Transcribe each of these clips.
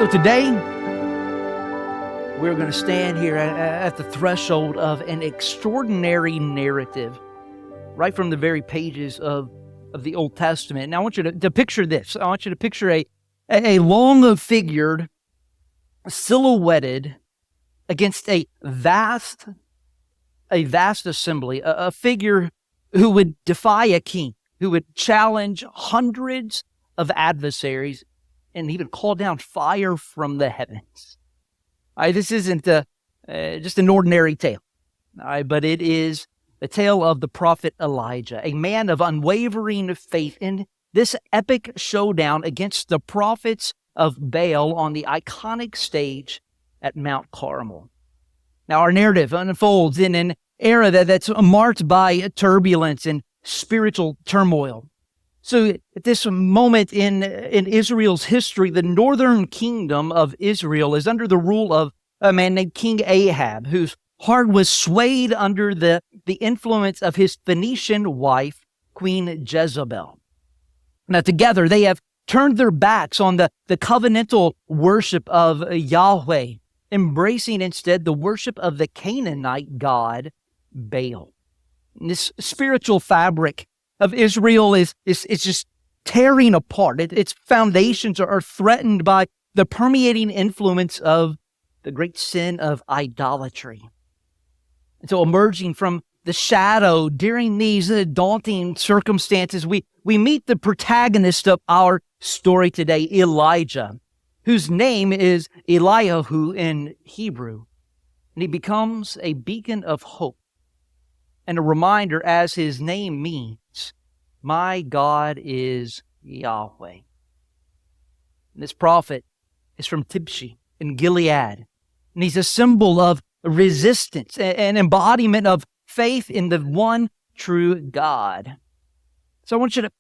So today, we're going to stand here at the threshold of an extraordinary narrative, right from the very pages of the Old Testament. And I want you to picture this. I want you to picture a long-figured, silhouetted against a vast assembly, a figure who would defy a king, who would challenge hundreds of adversaries and even call down fire from the heavens. This isn't just an ordinary tale, but it is the tale of the prophet Elijah, a man of unwavering faith in this epic showdown against the prophets of Baal on the iconic stage at Mount Carmel. Now, our narrative unfolds in an era that's marked by turbulence and spiritual turmoil. So at this moment in Israel's history, the northern kingdom of Israel is under the rule of a man named King Ahab, whose heart was swayed under the influence of his Phoenician wife, Queen Jezebel. Now together they have turned their backs on the covenantal worship of Yahweh, embracing instead the worship of the Canaanite god Baal. And this spiritual fabric of Israel is just tearing apart. Its foundations are threatened by the permeating influence of the great sin of idolatry. And so emerging from the shadow during these daunting circumstances, we meet the protagonist of our story today, Elijah, whose name is Eliyahu in Hebrew. And he becomes a beacon of hope and a reminder, as his name means, my God is Yahweh. And this prophet is from Tibshi in Gilead, and he's a symbol of resistance, an embodiment of faith in the one true God. So I want you to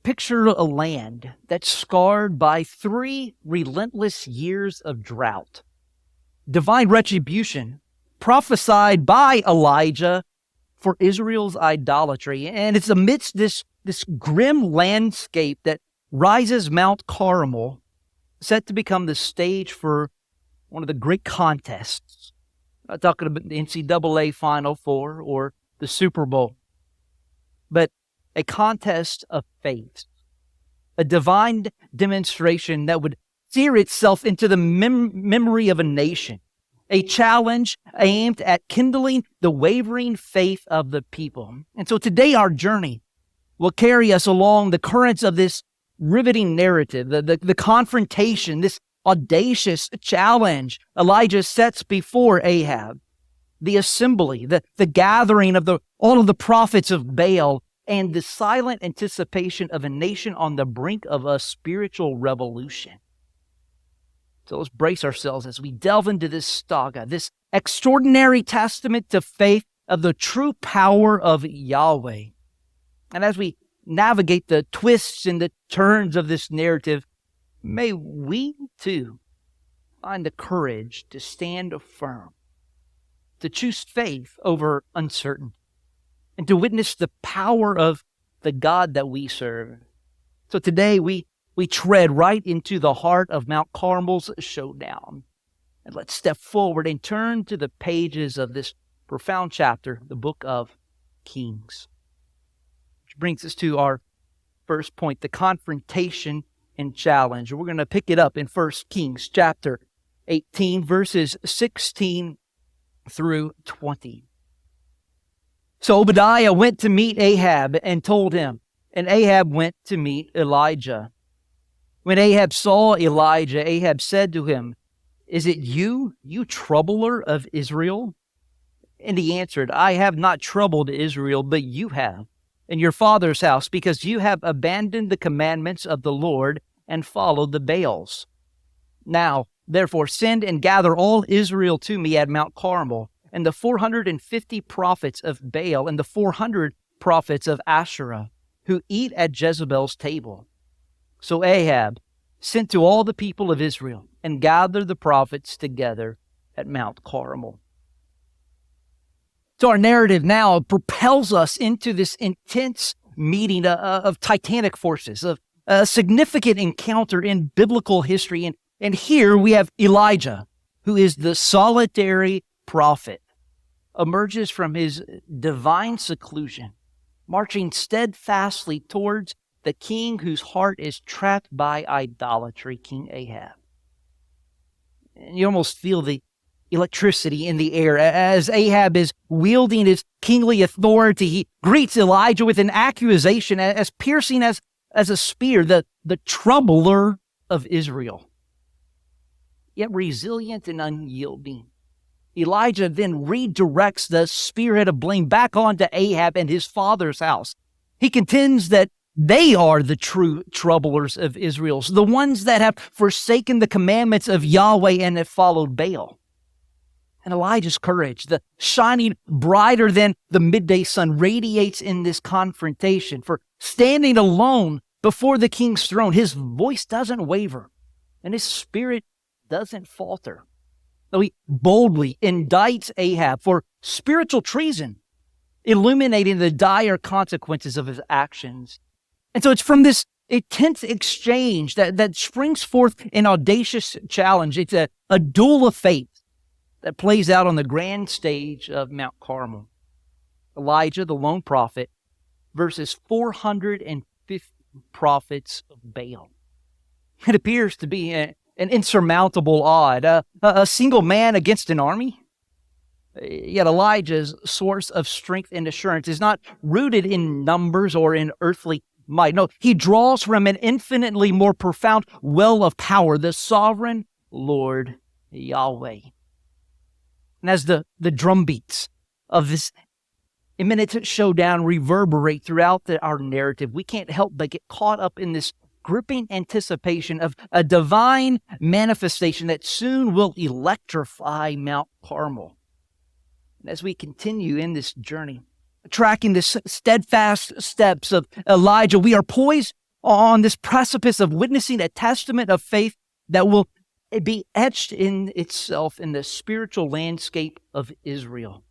picture a land that's scarred by 3 relentless years of drought, divine retribution prophesied by Elijah for Israel's idolatry. And it's amidst this grim landscape that rises Mount Carmel, set to become the stage for one of the great contests. I'm not talking about the NCAA Final Four or the Super Bowl, but a contest of faith, a divine demonstration that would sear itself into the memory of a nation, a challenge aimed at kindling the wavering faith of the people. And so today our journey will carry us along the currents of this riveting narrative, the confrontation, this audacious challenge Elijah sets before Ahab, the assembly, the gathering of all of the prophets of Baal, and the silent anticipation of a nation on the brink of a spiritual revolution. So let's brace ourselves as we delve into this saga, this extraordinary testament to faith of the true power of Yahweh. And as we navigate the twists and the turns of this narrative, may we too find the courage to stand firm, to choose faith over uncertainty, and to witness the power of the God that we serve. So today we tread right into the heart of Mount Carmel's showdown. And let's step forward and turn to the pages of this profound chapter, the book of Kings. Which brings us to our first point, the confrontation and challenge. We're going to pick it up in 1 Kings chapter 18, verses 16 through 20. So Obadiah went to meet Ahab and told him, and Ahab went to meet Elijah. When Ahab saw Elijah, Ahab said to him, "Is it you troubler of Israel?" And he answered, "I have not troubled Israel, but you have, in your father's house, because you have abandoned the commandments of the Lord and followed the Baals. Now, therefore, send and gather all Israel to me at Mount Carmel, and the 450 prophets of Baal and the 400 prophets of Asherah, who eat at Jezebel's table." So Ahab sent to all the people of Israel and gathered the prophets together at Mount Carmel. So our narrative now propels us into this intense meeting of titanic forces, of a significant encounter in biblical history. And here we have Elijah, who is the solitary prophet, emerges from his divine seclusion, marching steadfastly towards the king whose heart is trapped by idolatry, King Ahab. And you almost feel the electricity in the air as Ahab is wielding his kingly authority. He greets Elijah with an accusation as piercing as a spear, the troubler of Israel. Yet resilient and unyielding, Elijah then redirects the spearhead of blame back onto Ahab and his father's house. He contends that they are the true troublers of Israel, the ones that have forsaken the commandments of Yahweh and have followed Baal. And Elijah's courage, the shining brighter than the midday sun, radiates in this confrontation. For standing alone before the king's throne, his voice doesn't waver and his spirit doesn't falter. Though he boldly indicts Ahab for spiritual treason, illuminating the dire consequences of his actions. And so it's from this intense exchange that springs forth an audacious challenge. It's a duel of fate that plays out on the grand stage of Mount Carmel. Elijah, the lone prophet, versus 450 prophets of Baal. It appears to be an insurmountable odd, a single man against an army. Yet Elijah's source of strength and assurance is not rooted in numbers or in earthly might. No, he draws from an infinitely more profound well of power, the sovereign Lord Yahweh. And as the drum beats of this imminent showdown reverberate throughout our narrative, we can't help but get caught up in this gripping anticipation of a divine manifestation that soon will electrify Mount Carmel. And as we continue in this journey, tracking the steadfast steps of Elijah, we are poised on this precipice of witnessing a testament of faith that will be etched in itself in the spiritual landscape of Israel.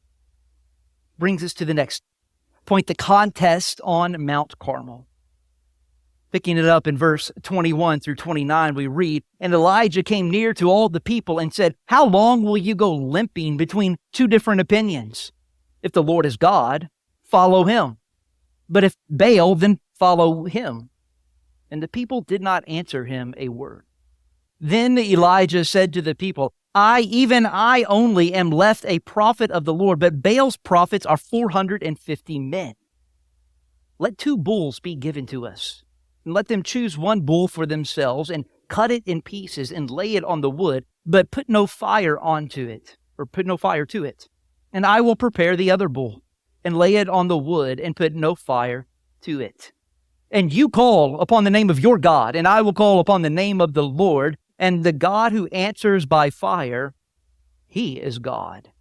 Brings us to the next point, the contest on Mount Carmel. Picking it up in verse 21 through 29, we read, "And Elijah came near to all the people and said, 'How long will you go limping between two different opinions? If the Lord is God, follow him. But if Baal, then follow him.' And the people did not answer him a word. Then Elijah said to the people, 'Even I only am left a prophet of the Lord, but Baal's prophets are 450 men. Let 2 bulls be given to us, and let them choose 1 bull for themselves, and cut it in pieces, and lay it on the wood, but put no fire to it. And I will prepare the other bull, and lay it on the wood, and put no fire to it. And you call upon the name of your God, and I will call upon the name of the Lord, and the God who answers by fire, he is God.'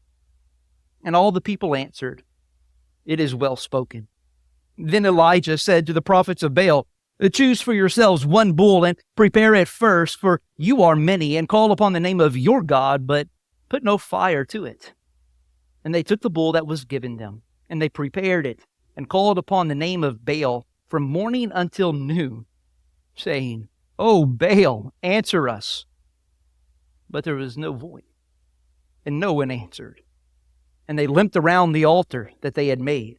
And all the people answered, 'It is well spoken.' Then Elijah said to the prophets of Baal, 'Choose for yourselves 1 bull and prepare it first, for you are many, and call upon the name of your God, but put no fire to it.' And they took the bull that was given them, and they prepared it, and called upon the name of Baal from morning until noon, saying, 'O Baal, answer us.' But there was no voice, and no one answered. And they limped around the altar that they had made.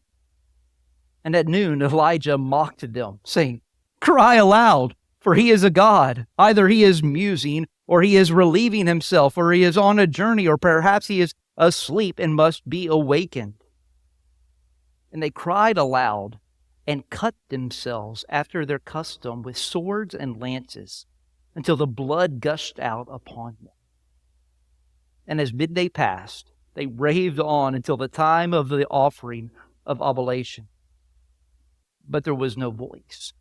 And at noon Elijah mocked them, saying, 'Cry aloud, for he is a god. Either he is musing, or he is relieving himself, or he is on a journey, or perhaps he is asleep and must be awakened.' And they cried aloud and cut themselves after their custom with swords and lances, until the blood gushed out upon them. And as midday passed, they raved on until the time of the offering of oblation. But there was no voice.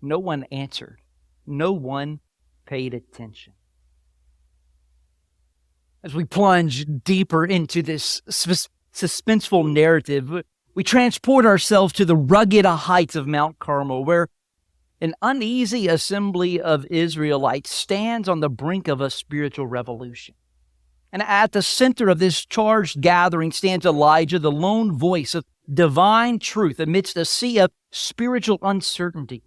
No one answered. No one paid attention." As we plunge deeper into this suspenseful narrative, we transport ourselves to the rugged heights of Mount Carmel, where an uneasy assembly of Israelites stands on the brink of a spiritual revolution. And at the center of this charged gathering stands Elijah, the lone voice of divine truth amidst a sea of spiritual uncertainty.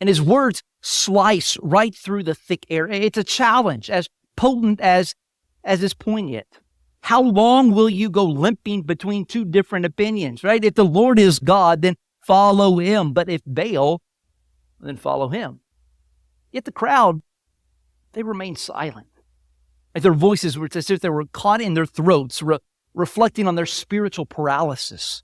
And his words slice right through the thick air. It's a challenge as potent as is poignant. How long will you go limping between two different opinions, right? If the Lord is God, then follow him. But if Baal, then follow him. Yet the crowd, they remained silent. Their voices were as if they were caught in their throats, reflecting on their spiritual paralysis.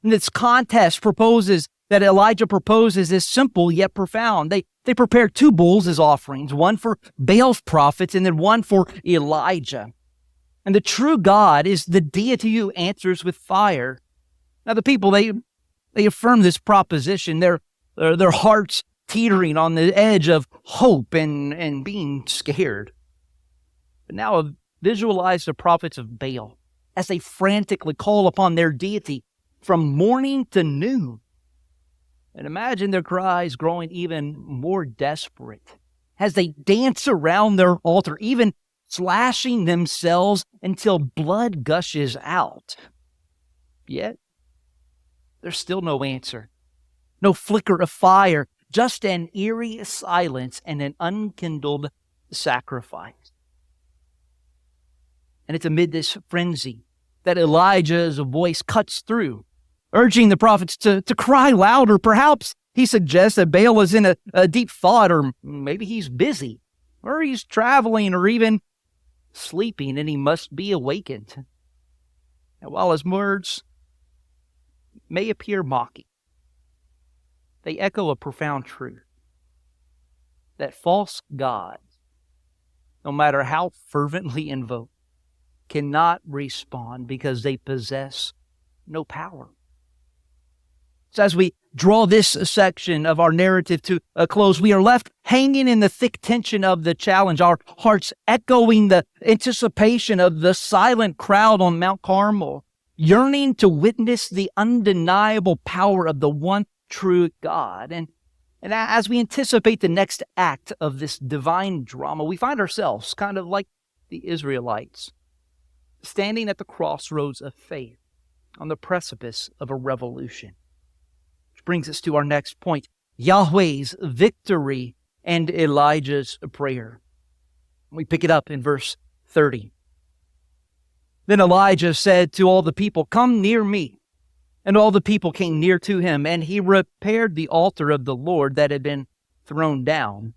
And this contest that Elijah proposes is simple yet profound. They prepared 2 bulls as offerings, one for Baal's prophets and then one for Elijah. And the true God is the deity who answers with fire. Now the people, they affirm this proposition, their hearts teetering on the edge of hope and being scared. But now visualize the prophets of Baal as they frantically call upon their deity from morning to noon. And imagine their cries growing even more desperate as they dance around their altar, even slashing themselves until blood gushes out. Yet, there's still no answer, no flicker of fire, just an eerie silence and an unkindled sacrifice. And it's amid this frenzy that Elijah's voice cuts through, urging the prophets to cry louder. Perhaps he suggests that Baal is in a deep thought, or maybe he's busy, or he's traveling, or even sleeping, and he must be awakened. And while his words may appear mocking, they echo a profound truth, that false gods, no matter how fervently invoked, cannot respond because they possess no power. So as we draw this section of our narrative to a close, we are left hanging in the thick tension of the challenge, our hearts echoing the anticipation of the silent crowd on Mount Carmel, yearning to witness the undeniable power of the one true God. And as we anticipate the next act of this divine drama, we find ourselves kind of like the Israelites, standing at the crossroads of faith on the precipice of a revolution. Which brings us to our next point, Yahweh's victory and Elijah's prayer. We pick it up in verse 30. Then Elijah said to all the people, "Come near me." And all the people came near to him, and he repaired the altar of the Lord that had been thrown down.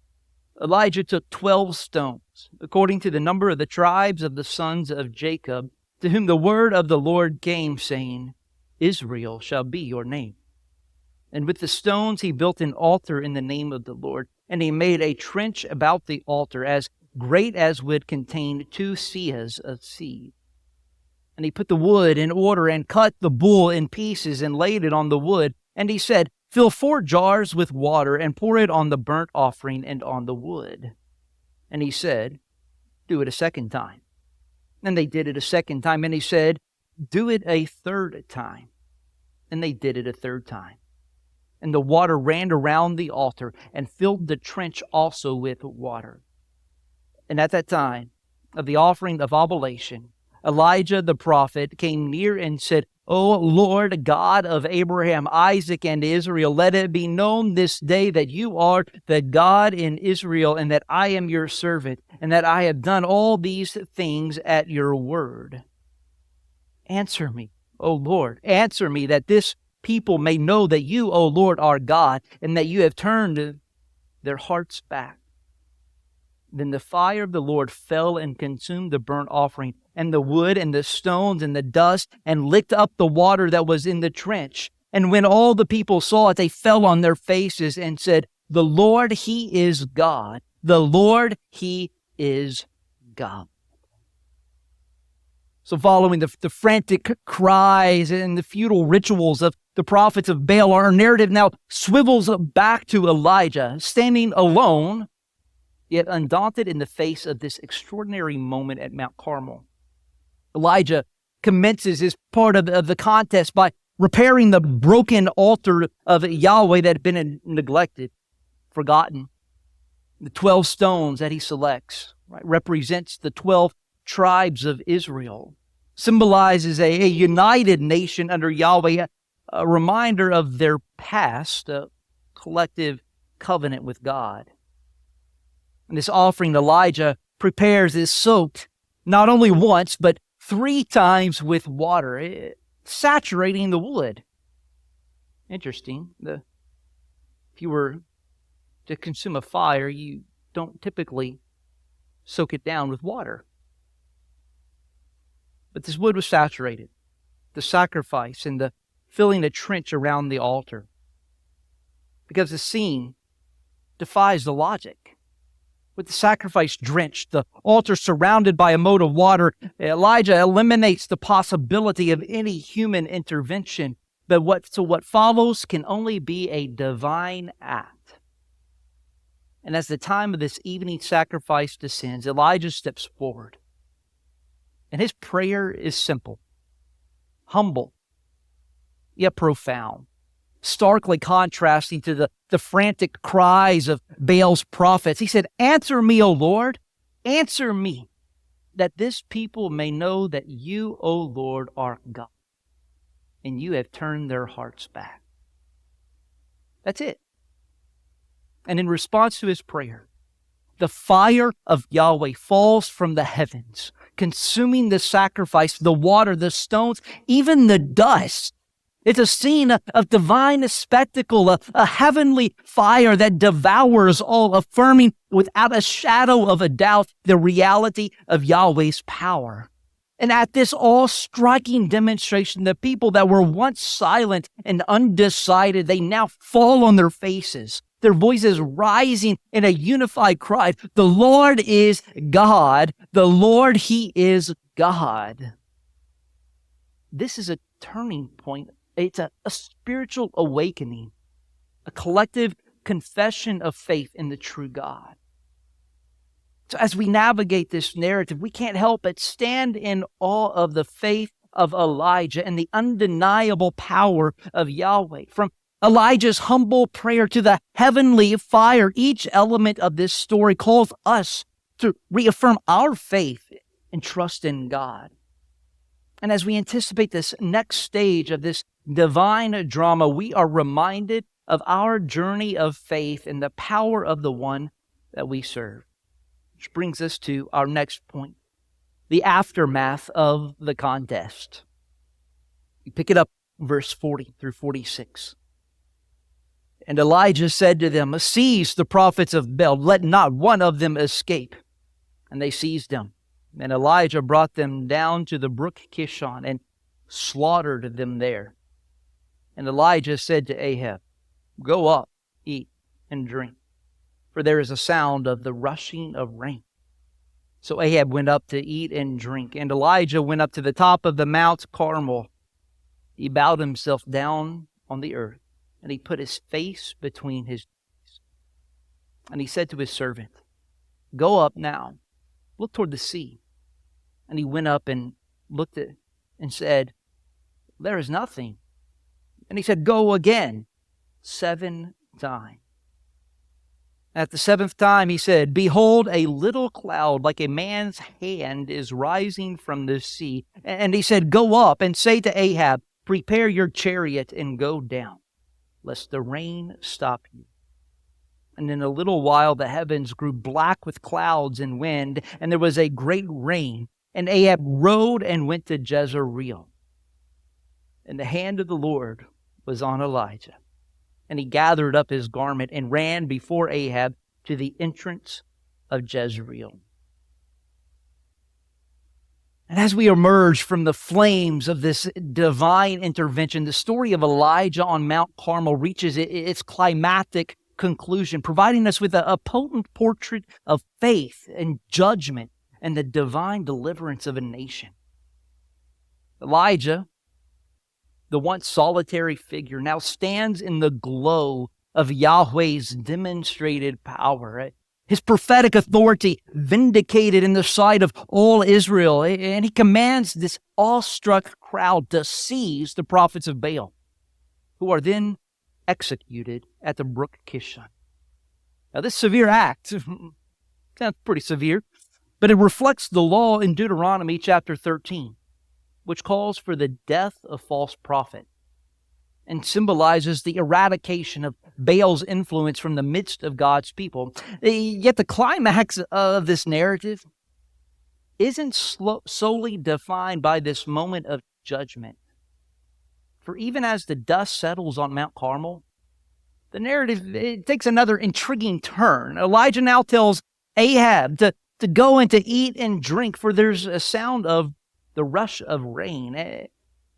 Elijah took 12 stones, according to the number of the tribes of the sons of Jacob, to whom the word of the Lord came, saying, "Israel shall be your name." And with the stones he built an altar in the name of the Lord, and he made a trench about the altar as great as would contain 2 seahs of seed. And he put the wood in order and cut the bull in pieces and laid it on the wood. And he said, "Fill 4 jars with water and pour it on the burnt offering and on the wood." And he said, "Do it a second time." And they did it a second time. And he said, "Do it a third time." And they did it a third time. And the water ran around the altar and filled the trench also with water. And at that time of the offering of oblation, Elijah the prophet came near and said, "O Lord God of Abraham, Isaac, and Israel, let it be known this day that you are the God in Israel, and that I am your servant, and that I have done all these things at your word. Answer me, O Lord, answer me, that this people may know that you, O Lord, are God, and that you have turned their hearts back." Then the fire of the Lord fell and consumed the burnt offering, and the wood, and the stones, and the dust, and licked up the water that was in the trench. And when all the people saw it, they fell on their faces and said, "The Lord, He is God. The Lord, He is God." So following the frantic cries and the futile rituals of the prophets of Baal, our narrative now swivels back to Elijah, standing alone, yet undaunted in the face of this extraordinary moment at Mount Carmel. Elijah commences his part of the contest by repairing the broken altar of Yahweh that had been neglected, forgotten. The 12 stones that he selects, right, represents the 12 tribes of Israel, symbolizes a united nation under Yahweh, a reminder of their past, a collective covenant with God. And this offering Elijah prepares is soaked not only once, but 3 times with water, saturating the wood. Interesting. If you were to consume a fire, you don't typically soak it down with water. But this wood was saturated. The sacrifice and the filling a trench around the altar. Because the scene defies the logic. With the sacrifice drenched, the altar surrounded by a moat of water, Elijah eliminates the possibility of any human intervention. But what follows can only be a divine act. And as the time of this evening sacrifice descends, Elijah steps forward. And his prayer is simple, humble, yet profound, starkly contrasting to the frantic cries of Baal's prophets. He said, "Answer me, O Lord, answer me, that this people may know that you, O Lord, are God, and you have turned their hearts back." That's it. And in response to his prayer, the fire of Yahweh falls from the heavens, consuming the sacrifice, the water, the stones, even the dust. It's a scene of divine spectacle, a heavenly fire that devours all, affirming without a shadow of a doubt the reality of Yahweh's power. And at this awe-striking demonstration, the people that were once silent and undecided, they now fall on their faces, their voices rising in a unified cry, "The Lord is God, the Lord, He is God." This is a turning point. It's a spiritual awakening, a collective confession of faith in the true God. So as we navigate this narrative, we can't help but stand in awe of the faith of Elijah and the undeniable power of Yahweh. From Elijah's humble prayer to the heavenly fire, each element of this story calls us to reaffirm our faith and trust in God. And as we anticipate this next stage of this divine drama, we are reminded of our journey of faith and the power of the one that we serve. Which brings us to our next point, the aftermath of the contest. We pick it up, verse 40 through 46. "And Elijah said to them, 'Seize the prophets of Baal, let not one of them escape.' And they seized them. And Elijah brought them down to the brook Kishon and slaughtered them there. And Elijah said to Ahab, 'Go up, eat and drink, for there is a sound of the rushing of rain.' So Ahab went up to eat and drink, and Elijah went up to the top of the Mount Carmel. He bowed himself down on the earth, and he put his face between his knees. And he said to his servant, 'Go up now, look toward the sea.' And he went up and looked at and said, 'There is nothing.' And he said, 'Go again 7 times. At the 7th time he said, 'Behold, a little cloud like a man's hand is rising from the sea.' And he said, 'Go up and say to Ahab, prepare your chariot and go down, lest the rain stop you.' And in a little while the heavens grew black with clouds and wind, and there was a great rain. And Ahab rode and went to Jezreel. And the hand of the Lord was on Elijah. And he gathered up his garment and ran before Ahab to the entrance of Jezreel." And as we emerge from the flames of this divine intervention, the story of Elijah on Mount Carmel reaches its climactic conclusion, providing us with a potent portrait of faith and judgment and the divine deliverance of a nation. Elijah, the once solitary figure, now stands in the glow of Yahweh's demonstrated power. His prophetic authority vindicated in the sight of all Israel. And he commands this awestruck crowd to seize the prophets of Baal, who are then executed at the brook Kishon. Now this severe act sounds pretty severe, but it reflects the law in Deuteronomy chapter 13, which calls for the death of false prophet. and symbolizes the eradication of Baal's influence from the midst of God's people. Yet the climax of this narrative isn't solely defined by this moment of judgment. For even as the dust settles on Mount Carmel, the narrative takes another intriguing turn. Elijah now tells Ahab to go and to eat and drink, for there's a sound of the rush of rain,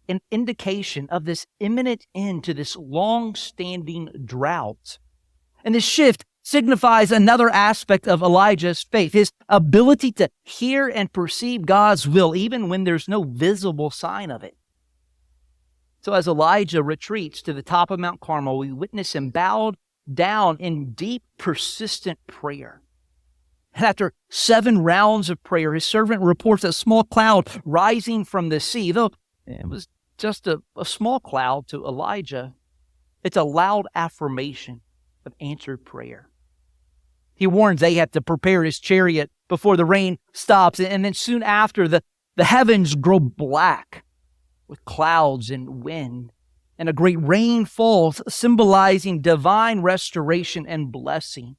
an indication of this imminent end to this long-standing drought. And this shift signifies another aspect of Elijah's faith, his ability to hear and perceive God's will even when there's no visible sign of it. So as Elijah retreats to the top of Mount Carmel, we witness him bowed down in deep, persistent prayer. And after 7 rounds of prayer, his servant reports a small cloud rising from the sea. Though it was just a small cloud to Elijah, it's a loud affirmation of answered prayer. He warns Ahab to prepare his chariot before the rain stops, and then soon after, the heavens grow black with clouds and wind, and a great rain falls, symbolizing divine restoration and blessing.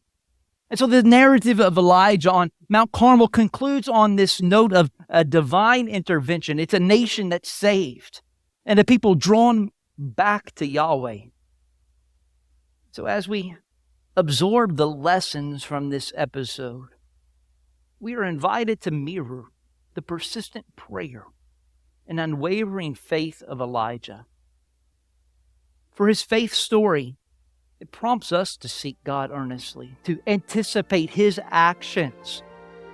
And so the narrative of Elijah on Mount Carmel concludes on this note of a divine intervention. It's a nation that's saved and a people drawn back to Yahweh. So as we absorb the lessons from this episode, we are invited to mirror the persistent prayer and unwavering faith of Elijah. For his faith story, it prompts us to seek God earnestly, to anticipate His actions,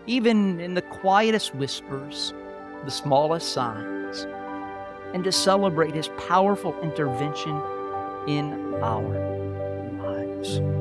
even in the quietest whispers, the smallest signs, and to celebrate His powerful intervention in our lives.